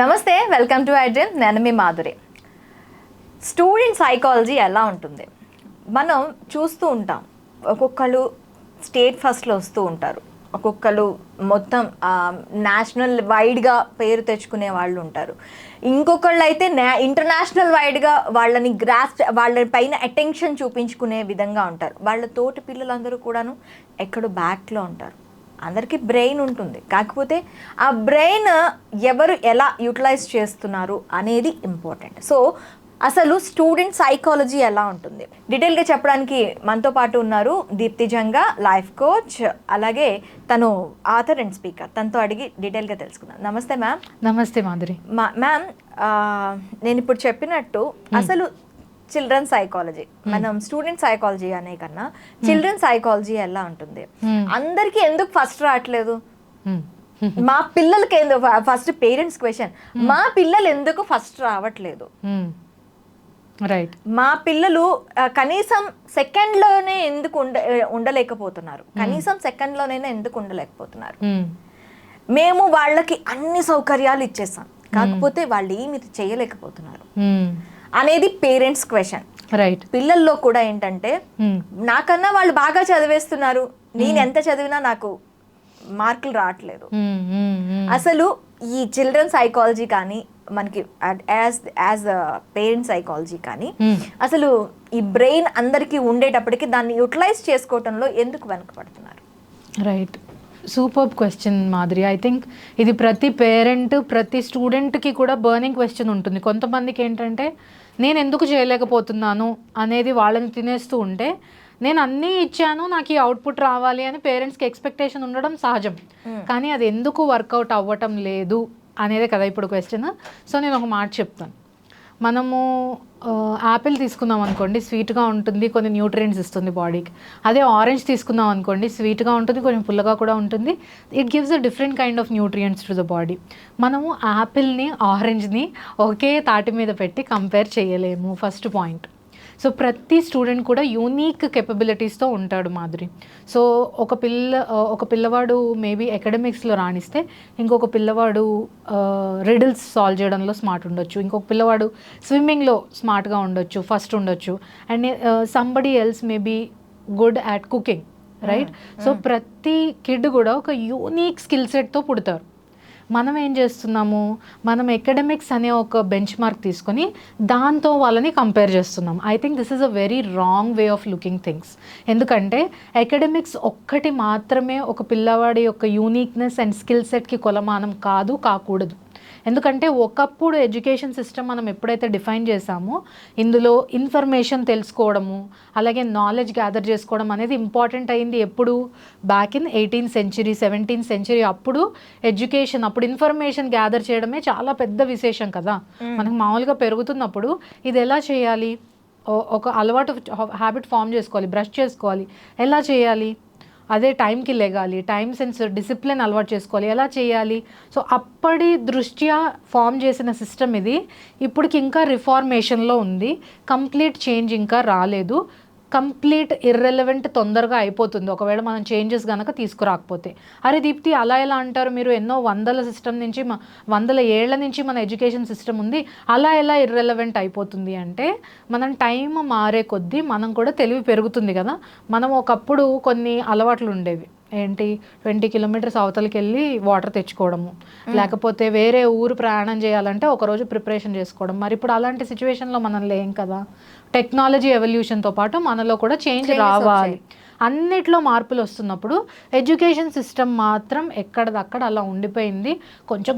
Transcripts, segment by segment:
నమస్తే, welcome to iDream. నేను మీ Madhuri. Student psychology ఎలా ఉంటుంది మనం చూస్తూ ఉంటాం. ఒక్కొక్కరు స్టేట్ ఫస్ట్లో వస్తూ ఉంటారు, ఒక్కొక్కరు మొత్తం నేషనల్ వైడ్గా పేరు తెచ్చుకునే వాళ్ళు ఉంటారు, ఇంకొకళ్ళు అయితే ఇంటర్నేషనల్ వైడ్గా వాళ్ళని వాళ్ళ పైన అటెన్షన్ చూపించుకునే విధంగా ఉంటారు. వాళ్ళ తోటి పిల్లలందరూ కూడాను ఎక్కడో బ్యాక్లో ఉంటారు. అందరికీ బ్రెయిన్ ఉంటుంది, కాకపోతే ఆ బ్రెయిన్ ఎవరు ఎలా యూటిలైజ్ చేస్తున్నారు అనేది ఇంపార్టెంట్. సో అసలు స్టూడెంట్ సైకాలజీ ఎలా ఉంటుంది డీటెయిల్గా చెప్పడానికి మనతో పాటు ఉన్నారు దీప్తి జంగా, లైఫ్ కోచ్, అలాగే తను ఆథర్ అండ్ స్పీకర్. తనతో అడిగి డీటెయిల్గా తెలుసుకుందాం. నమస్తే మ్యామ్. నమస్తే మాధురి. మ్యామ్, నేను ఇప్పుడు చెప్పినట్టు అసలు చిల్డ్రన్ సైకాలజీ, మనం స్టూడెంట్ సైకాలజీ అనే కన్నా చిల్డ్రన్ సైకాలజీ ఎలా ఉంటుంది? అందరికీ ఎందుకు ఫస్ట్ రావట్లేదు? మా పిల్లలకి ఎందుకు ఫస్ట్? పేరెంట్స్ క్వశ్చన్, మా పిల్లలు ఎందుకు ఫస్ట్ రావట్లేదు? రైట్. మా పిల్లలు కనీసం సెకండ్లోనే ఎందుకు ఉండలేకపోతున్నారు? కనీసం సెకండ్లోనైనా ఎందుకు ఉండలేకపోతున్నారు? మేము వాళ్ళకి అన్ని సౌకర్యాలు ఇచ్చేసాం, కాకపోతే వాళ్ళు ఏమి చేయలేకపోతున్నారు అనేది పేరెంట్స్ క్వశ్చన్. రైట్. పిల్లల్లో కూడా ఏంటంటే నాకన్నా వాళ్ళు బాగా చదివేస్తున్నారు, నేను ఎంత చదివినా నాకు మార్కులు రావట్లేదు. అసలు ఈ చిల్డ్రన్ సైకాలజీ కానీ మనకి యాజ్ పేరెంట్ సైకాలజీ కానీ అసలు ఈ బ్రెయిన్ అందరికీ ఉండేటప్పటికి దాన్ని యూటిలైజ్ చేసుకోవటంలో ఎందుకు వెనకపడుతున్నారు? Right. Super question Madhuri. I think ఇది ప్రతి పేరెంట్, ప్రతి స్టూడెంట్కి కూడా బర్నింగ్ క్వశ్చన్ ఉంటుంది. కొంతమందికి ఏంటంటే నేను ఎందుకు చేయలేకపోతున్నాను అనేది వాళ్ళని తినేస్తూ ఉంటే, నేను అన్నీ ఇచ్చాను, నాకు ఈ అవుట్పుట్ రావాలి అని పేరెంట్స్కి ఎక్స్పెక్టేషన్ ఉండడం సహజం. కానీ అది ఎందుకు వర్కౌట్ అవ్వటం లేదు అనేదే కదా ఇప్పుడు క్వశ్చన్. సో నేను ఒక మాట చెప్తాను. మనము యాపిల్ తీసుకుందాం అనుకోండి, స్వీట్గా ఉంటుంది, కొన్ని న్యూట్రియంట్స్ ఇస్తుంది బాడీకి. అదే ఆరెంజ్ తీసుకుందాం అనుకోండి, స్వీట్గా ఉంటుంది, కొంచెం పుల్లగా కూడా ఉంటుంది. It gives a different kind of nutrients to the body. మనము యాపిల్ని, ఆరెంజ్ని ఒకే తాటి మీద పెట్టి కంపేర్ చేయలేము, ఫస్ట్ పాయింట్. సో ప్రతి స్టూడెంట్ కూడా యూనిక్ కెపబిలిటీస్తో ఉంటాడు మాధురి. సో ఒక పిల్లవాడు మేబీ అకాడమిక్స్లో రాణిస్తే, ఇంకొక పిల్లవాడు రిడిల్స్ సాల్వ్ చేయడంలో స్మార్ట్ ఉండొచ్చు, ఇంకొక పిల్లవాడు స్విమ్మింగ్లో స్మార్ట్గా ఉండొచ్చు, ఫస్ట్ ఉండొచ్చు, and somebody else maybe good at cooking. Right. So ప్రతి కిడ్ కూడా ఒక యూనిక్ స్కిల్ సెట్తో పుడతారు. మనం ఏం చేస్తున్నాము, మనం ఎకడమిక్స్ అనే ఒక బెంచ్ మార్క్ తీసుకొని దాంతో వాళ్ళని కంపేర్ చేస్తున్నాం. I think this is a very wrong way of looking things. ఎందుకంటే ఎకడమిక్స్ ఒక్కటి మాత్రమే ఒక పిల్లవాడి యొక్క యూనిక్నెస్ అండ్ స్కిల్ సెట్కి కొలమానం కాకూడదు. ఎందుకంటే ఒకప్పుడు ఎడ్యుకేషన్ సిస్టమ్ మనం ఎప్పుడైతే డిఫైన్ చేసామో, ఇందులో ఇన్ఫర్మేషన్ తెలుసుకోవడము, అలాగే నాలెడ్జ్ గ్యాదర్ చేసుకోవడం అనేది ఇంపార్టెంట్ అయింది. ఎప్పుడు? Back in 18th century, 17th century. అప్పుడు ఎడ్యుకేషన్, అప్పుడు ఇన్ఫర్మేషన్ గ్యాదర్ చేయడమే చాలా పెద్ద విశేషం కదా. మనకు మామూలుగా పెరుగుతున్నప్పుడు ఇది ఎలా చేయాలి, ఒక అలవాటు హ్యాబిట్ ఫామ్ చేసుకోవాలి, బ్రష్ చేసుకోవాలి, ఎలా చేయాలి, అదే టైంకి లెగాలి, టైం సెన్స్, డిసిప్లిన్ అలవాటు చేసుకోవాలి, ఎలా చేయాలి. సో అప్పటి దృష్ట్యా ఫామ్ చేసిన సిస్టమ్ ఇది. ఇప్పటికి ఇంకా రిఫార్మేషన్లో ఉంది, కంప్లీట్ చేంజ్ ఇంకా రాలేదు. కంప్లీట్ ఇర్రెలవెంట్ తొందరగా అయిపోతుంది ఒకవేళ మనం చేంజెస్ కనుక తీసుకురాకపోతే. అరే దీప్తి, అలా ఎలా అంటారు మీరు? ఎన్నో వందల సిస్టమ్ నుంచి, వందల ఏళ్ల నుంచి మన ఎడ్యుకేషన్ సిస్టమ్ ఉంది, అలా ఎలా ఇర్రెలవెంట్ అయిపోతుంది అంటే, మనం టైం మారే కొద్దీ మనం కూడా తెలివి పెరుగుతుంది కదా. మనం ఒకప్పుడు కొన్ని అలవాట్లు ఉండేవి, ఏంటి, 20 kilometers అవతలకి వెళ్ళి వాటర్ తెచ్చుకోవడము, లేకపోతే వేరే ఊరు ప్రయాణం చేయాలంటే ఒకరోజు ప్రిపరేషన్ చేసుకోవడం. మరి ఇప్పుడు అలాంటి సిచ్యువేషన్లో మనం లేం కదా. టెక్నాలజీ ఎవల్యూషన్తో పాటు మనలో కూడా చేంజ్ రావాలి. అన్నిట్లో మార్పులు వస్తున్నప్పుడు ఎడ్యుకేషన్ సిస్టమ్ మాత్రం ఎక్కడదక్కడ అలా ఉండిపోయింది. కొంచెం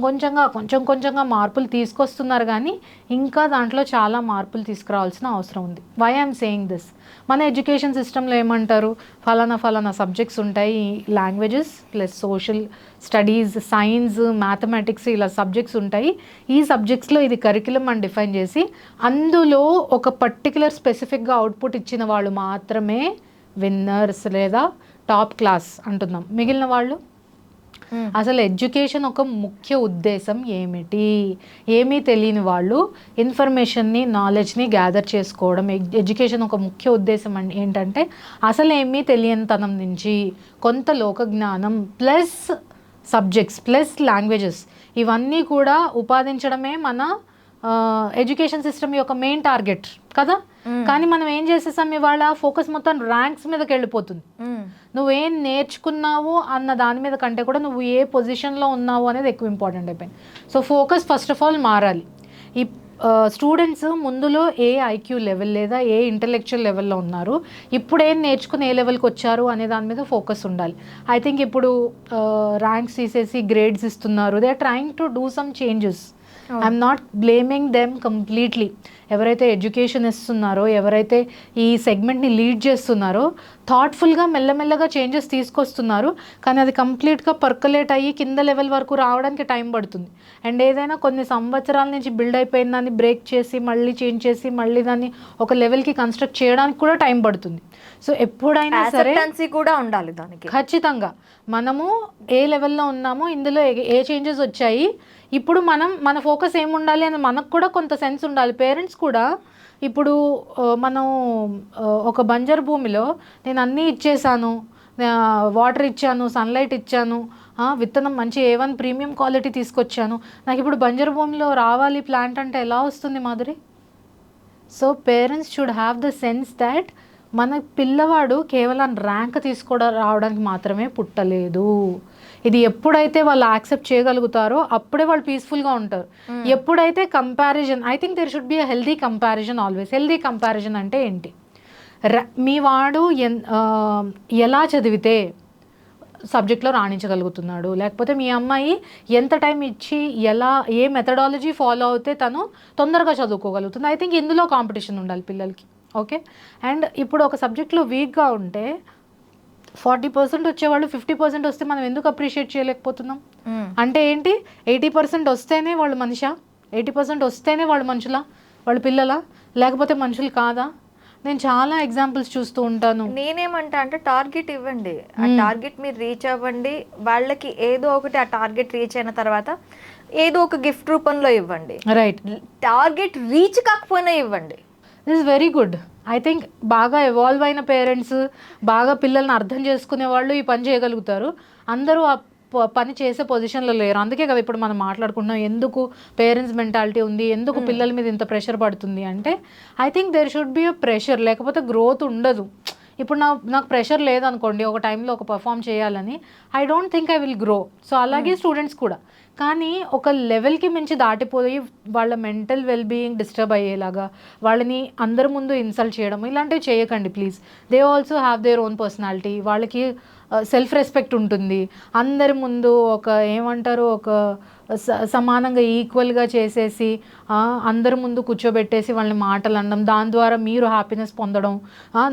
కొంచెంగా మార్పులు తీసుకొస్తున్నారు, కానీ ఇంకా దాంట్లో చాలా మార్పులు తీసుకురావాల్సిన అవసరం ఉంది. వై ఐఎమ్ సేయింగ్ దిస్, మన ఎడ్యుకేషన్ సిస్టంలో ఏమంటారు, ఫలానా సబ్జెక్ట్స్ ఉంటాయి, languages plus social studies, science, mathematics, ఇలా సబ్జెక్ట్స్ ఉంటాయి. ఈ సబ్జెక్ట్స్లో ఇది కరికులం అని డిఫైన్ చేసి అందులో ఒక పర్టికులర్ స్పెసిఫిక్గా అవుట్పుట్ ఇచ్చిన వాళ్ళు మాత్రమే విన్నర్స్ లేదా టాప్ క్లాస్ అంటున్నాం. మిగిలిన వాళ్ళు అసలు ఎడ్యుకేషన్ ఒక ముఖ్య ఉద్దేశం ఏమిటి, ఏమీ తెలియని వాళ్ళు ఇన్ఫర్మేషన్ని, నాలెడ్జ్ని గ్యాదర్ చేసుకోవడం. ఎడ్యుకేషన్ ఒక ముఖ్య ఉద్దేశం ఏంటంటే అసలు ఏమీ తెలియనితనం నుంచి కొంత లోక జ్ఞానం ప్లస్ సబ్జెక్ట్స్ ప్లస్ లాంగ్వేజెస్ ఇవన్నీ కూడా ఉపాదించడమే మన ఎడ్యుకేషన్ సిస్టమ్ యొక్క మెయిన్ టార్గెట్ కదా. కానీ మనం ఏం చేసేసాం, ఇవాళ ఫోకస్ మొత్తం ర్యాంక్స్ మీదకి వెళ్ళిపోతుంది. నువ్వేం నేర్చుకున్నావు అన్న దాని మీద కంటే కూడా నువ్వు ఏ పొజిషన్లో ఉన్నావు అనేది ఎక్కువ ఇంపార్టెంట్ అయిపోయింది. So focus first of all మారాలి. ఈ స్టూడెంట్స్ ముందులో ఏ ఐక్యూ లెవెల్ లేదా ఏ ఇంటెలెక్చువల్ లెవెల్లో ఉన్నారు, ఇప్పుడు ఏం నేర్చుకుని ఏ లెవెల్కి వచ్చారు అనే దాని మీద ఫోకస్ ఉండాలి. ఐ థింక్ ఇప్పుడు ర్యాంక్స్ తీసేసి గ్రేడ్స్ ఇస్తున్నారు. They are trying to do some changes. I'm not blaming them completely. ఎవరైతే ఎడ్యుకేషన్ ఇస్తున్నారో, ఎవరైతే ఈ సెగ్మెంట్ని లీడ్ చేస్తున్నారో థాట్ఫుల్గా మెల్లమెల్లగా చేంజెస్ తీసుకొస్తున్నారు. కానీ అది కంప్లీట్గా పర్కులేట్ అయ్యి కింద లెవెల్ వరకు రావడానికి టైం పడుతుంది. అండ్ ఏదైనా కొన్ని సంవత్సరాల నుంచి బిల్డ్ అయిపోయిన దాన్ని బ్రేక్ చేసి మళ్ళీ చేంజ్ చేసి మళ్ళీ దాన్ని ఒక లెవెల్కి కన్స్ట్రక్ట్ చేయడానికి కూడా టైం పడుతుంది. సో ఎప్పుడైనా సరే కూడా ఉండాలి దానికి. ఖచ్చితంగా మనము ఏ లెవెల్లో ఉన్నామో, ఇందులో ఏ చేంజెస్ వచ్చాయి, ఇప్పుడు మన ఫోకస్ ఏముండాలి అని మనకు కూడా కొంత సెన్స్ ఉండాలి. పేరెంట్స్ కూడా ఇప్పుడు మనం ఒక బంజరు భూమిలో నేను అన్నీ ఇచ్చేసాను, వాటర్ ఇచ్చాను, సన్లైట్ ఇచ్చాను, విత్తనం మంచి A1 ప్రీమియం క్వాలిటీ తీసుకొచ్చాను, నాకు ఇప్పుడు బంజరు భూమిలో రావాలి ప్లాంట్ అంటే ఎలా వస్తుంది Madhuri? So parents should have the sense that మన పిల్లవాడు కేవలం ర్యాంక్ రావడానికి మాత్రమే పుట్టలేదు. ఇది ఎప్పుడైతే వాళ్ళు యాక్సెప్ట్ చేయగలుగుతారో అప్పుడే వాళ్ళు పీస్ఫుల్గా ఉంటారు. ఎప్పుడైతే comparison, I think there should be a healthy comparison always. Healthy comparison అంటే ఏంటి? మీ వాడు ఎలా చదివితే సబ్జెక్ట్లో రాణించగలుగుతున్నాడు, లేకపోతే మీ అమ్మాయి ఎంత టైం ఇచ్చి ఏ మెథడాలజీ ఫాలో అవుతే తను తొందరగా చదువుకోగలుగుతుంది. ఐ థింక్ ఇందులో కాంపిటీషన్ ఉండాలి పిల్లలకి. ఓకే. అండ్ ఇప్పుడు ఒక సబ్జెక్ట్లో వీక్గా ఉంటే 40% వచ్చేవాళ్ళు 50% వస్తే మనం ఎందుకు అప్రిషియేట్ చేయలేకపోతున్నాం? అంటే ఏంటి, 80% వస్తేనే వాళ్ళు మనిషా? 80% వస్తేనే వాళ్ళు మనుషులా? వాళ్ళు పిల్లలా? లేకపోతే మనుషులు కాదా? నేను చాలా ఎగ్జాంపుల్స్ చూస్తూ ఉంటాను. నేనేమంటా అంటే టార్గెట్ ఇవ్వండి, ఆ టార్గెట్ మీరు రీచ్ అవ్వండి. వాళ్ళకి ఏదో ఒకటి ఆ టార్గెట్ రీచ్ అయిన తర్వాత ఏదో ఒక గిఫ్ట్ రూపంలో ఇవ్వండి. రైట్. టార్గెట్ రీచ్ కాకపోయినా ఇవ్వండి. This very good. I think బాగా ఎవాల్వ్ అయిన పేరెంట్స్, బాగా పిల్లల్ని అర్థం చేసుకునే వాళ్ళు ఈ పని చేయగలుగుతారు. అందరూ ఆ పని చేసే పొజిషన్లో లేరు. అందుకే కదా ఇప్పుడు మనం మాట్లాడుకుంటున్నాం ఎందుకు పేరెంట్స్ మెంటాలిటీ ఉంది, ఎందుకు పిల్లల మీద ఇంత ప్రెషర్ పడుతుంది అంటే I think there should be a pressure, లేకపోతే గ్రోత్ ఉండదు. ఇప్పుడు నాకు ప్రెషర్ లేదనుకోండి, ఒక టైంలో ఒక పర్ఫామ్ చేయాలని, I don't think I will grow. So అలాగే స్టూడెంట్స్ కూడా. కానీ ఒక లెవెల్కి మించి దాటిపోయి వాళ్ళ మెంటల్ వెల్బీయింగ్ డిస్టర్బ్ అయ్యేలాగా వాళ్ళని అందరి ముందు ఇన్సల్ట్ చేయడం ఇలాంటివి చేయకండి please. They also have their own personality. వాళ్ళకి సెల్ఫ్ రెస్పెక్ట్ ఉంటుంది. అందరి ముందు ఒక సమానంగా ఈక్వల్గా చేసేసి అందరి ముందు కూర్చోబెట్టేసి వాళ్ళని మాటలు అనడం, దాని ద్వారా మీరు హ్యాపీనెస్ పొందడం,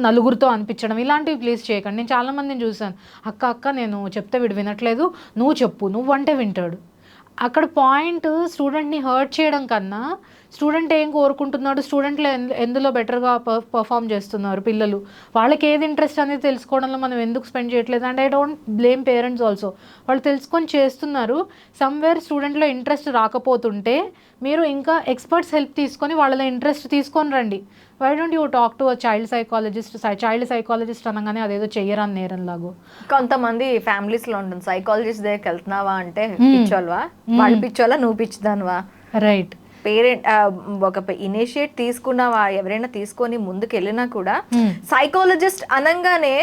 నలుగురితో అనిపించడం, ఇలాంటివి ప్లీజ్ చేయకండి. నేను చాలామందిని చూశాను, అక్క నేను చెప్తే వీడు వినట్లేదు, నువ్వు చెప్పు, నువ్వంటే వింటాడు. అక్కడ పాయింట్ స్టూడెంట్ని హర్ట్ చేయడం కన్నా స్టూడెంట్ ఏం కోరుకుంటున్నాడు, స్టూడెంట్లు ఎందులో బెటర్గా పర్ఫామ్ చేస్తున్నారు పిల్లలు, వాళ్ళకి ఏది ఇంట్రెస్ట్ అనేది తెలుసుకోవడంలో మనం ఎందుకు స్పెండ్ చేయట్లేదు. And I don't blame parents also. వాళ్ళు తెలుసుకొని చేస్తున్నారు. సమ్వేర్ స్టూడెంట్లో ఇంట్రెస్ట్ రాకపోతుంటే మీరు ఇంకా ఎక్స్పర్ట్స్ హెల్ప్ తీసుకొని వాళ్ళలో ఇంట్రెస్ట్ తీసుకొని రండి. Why don't you talk to a child psychologist అనగానే అదేదో చెయ్యరాని నేరంలాగో. కొంతమంది ఫ్యామిలీస్లో ఉంటుంది, సైకాలజిస్ట్ దగ్గరికి వెళ్తున్నావా అంటే పిచ్చోల్వా, వాళ్ళు పిచ్చోళ్ళ నువ్వు పిచ్చిదానివా? రైట్. పేరెంట్ ఒక ఇనిషియేట్ తీసుకున్నావా, ఎవరైనా తీసుకొని ముందుకు వెళ్ళినా కూడా సైకాలజిస్ట్ అనగానే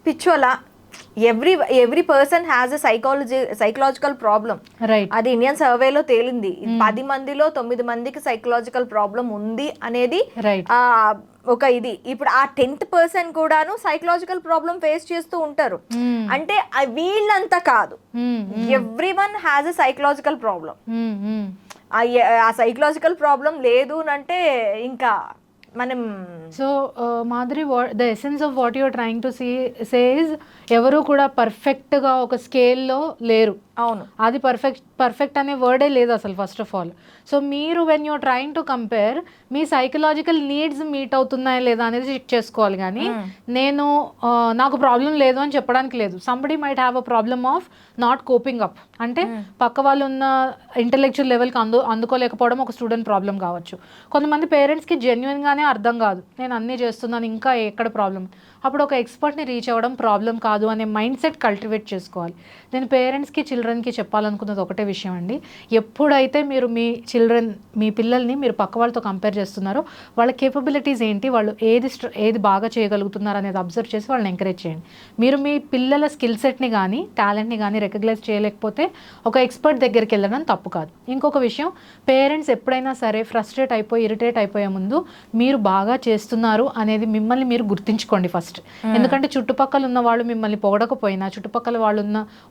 పిచ్చోలా. Every person has a psychological problem. అది ఇండియన్ సర్వేలో తేలింది. 10 మందిలో 9 మందికి సైకలాజికల్ ప్రాబ్లం ఉంది అనేది ఒక ఇది. ఇప్పుడు ఆ 10% కూడాను సైకలాజికల్ ప్రాబ్లం ఫేస్ చేస్తూ ఉంటారు. అంటే వీళ్ళంతా కాదు, everyone has a psychological problem. ఆ సైకలాజికల్ ప్రాబ్లం లేదు అంటే ఇంకా మనం. So Madhuri, the essence of what you're trying to say is ఎవరు కూడా పర్ఫెక్ట్గా ఒక స్కేల్లో లేరు. అవును, అది పర్ఫెక్ట్ అనే వర్డే లేదు అసలు ఫస్ట్ ఆఫ్ ఆల్. సో మీరు when you're trying to compare మీ సైకలాజికల్ నీడ్స్ మీట్ అవుతున్నాయా లేదా అనేది చెక్ చేసుకోవాలి. కానీ నాకు ప్రాబ్లం లేదు అని చెప్పడానికి లేదు. Somebody might have a problem of not coping up. అంటే పక్క వాళ్ళు ఉన్న ఇంటెలెక్చువల్ లెవెల్కి అందుకోలేకపోవడం ఒక స్టూడెంట్ ప్రాబ్లం కావచ్చు. కొంతమంది పేరెంట్స్కి జెన్యున్గానే అర్థం కాదు, నేను అన్నీ చేస్తున్నాను ఇంకా ఎక్కడ ప్రాబ్లం. అప్పుడు ఒక ఎక్స్పర్ట్ని రీచ్ అవ్వడం ప్రాబ్లం కాదు కాదు అనే మైండ్ సెట్ కల్టివేట్ చేసుకోవాలి. నేను పేరెంట్స్కి చిల్డ్రన్కి చెప్పాలనుకున్నది ఒకటే విషయం అండి, ఎప్పుడైతే మీరు మీ పిల్లల్ని మీరు పక్క వాళ్ళతో కంపేర్ చేస్తున్నారో వాళ్ళ కేపబిలిటీస్ ఏంటి, వాళ్ళు ఏది బాగా చేయగలుగుతున్నారు అనేది అబ్జర్వ్ చేసి వాళ్ళని ఎంకరేజ్ చేయండి. మీరు మీ పిల్లల స్కిల్ సెట్ని కానీ టాలెంట్ని కానీ రికగ్నైజ్ చేయలేకపోతే ఒక ఎక్స్పర్ట్ దగ్గరికి వెళ్ళడం తప్పు కాదు. ఇంకొక విషయం, పేరెంట్స్ ఎప్పుడైనా సరే ఫ్రస్ట్రేట్ అయిపోయి ఇరిటేట్ అయిపోయే ముందు మీరు బాగా చేస్తున్నారు అనేది మిమ్మల్ని మీరు గుర్తించుకోండి ఫస్ట్. ఎందుకంటే చుట్టుపక్కల ఉన్న వాళ్ళు మిమ్మల్ని పొగడకపోయినా, చుట్టుపక్కల వాళ్ళు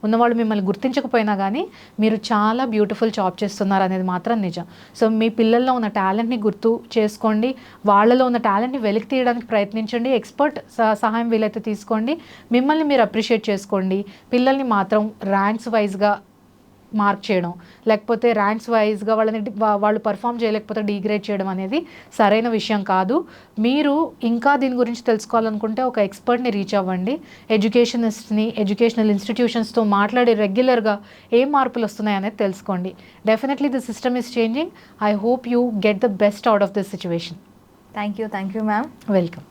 ఉన్నవాళ్ళు మిమ్మల్ని గుర్తించకపోయినా కానీ మీరు చాలా బ్యూటిఫుల్ జాబ్ చేస్తున్నారు అనేది మాత్రం నిజం. సో మీ పిల్లల్లో ఉన్న టాలెంట్ని గుర్తు చేసుకోండి, వాళ్ళలో ఉన్న టాలెంట్ని వెలికి తీయడానికి ప్రయత్నించండి, ఎక్స్పర్ట్ సహాయం వీలైతే తీసుకోండి, మిమ్మల్ని మీరు అప్రిషియేట్ చేసుకోండి. పిల్లల్ని మాత్రం ర్యాంక్స్ వైజ్గా మార్క్ చేయడం, లేకపోతే ర్యాంక్స్ వైజ్గా వాళ్ళు పర్ఫామ్ చేయలేకపోతే డిగ్రేడ్ చేయడం అనేది సరైన విషయం కాదు. మీరు ఇంకా దీని గురించి తెలుసుకోవాలనుకుంటే ఒక ఎక్స్పర్ట్ని రీచ్ అవ్వండి, ఎడ్యుకేషనిస్ట్ని, ఎడ్యుకేషనల్ ఇన్స్టిట్యూషన్స్తో మాట్లాడి రెగ్యులర్గా ఏం మార్పులు వస్తున్నాయి అనేది తెలుసుకోండి. Definitely the system is changing. I hope you get the best out of this situation. Thank you ma'am. Welcome.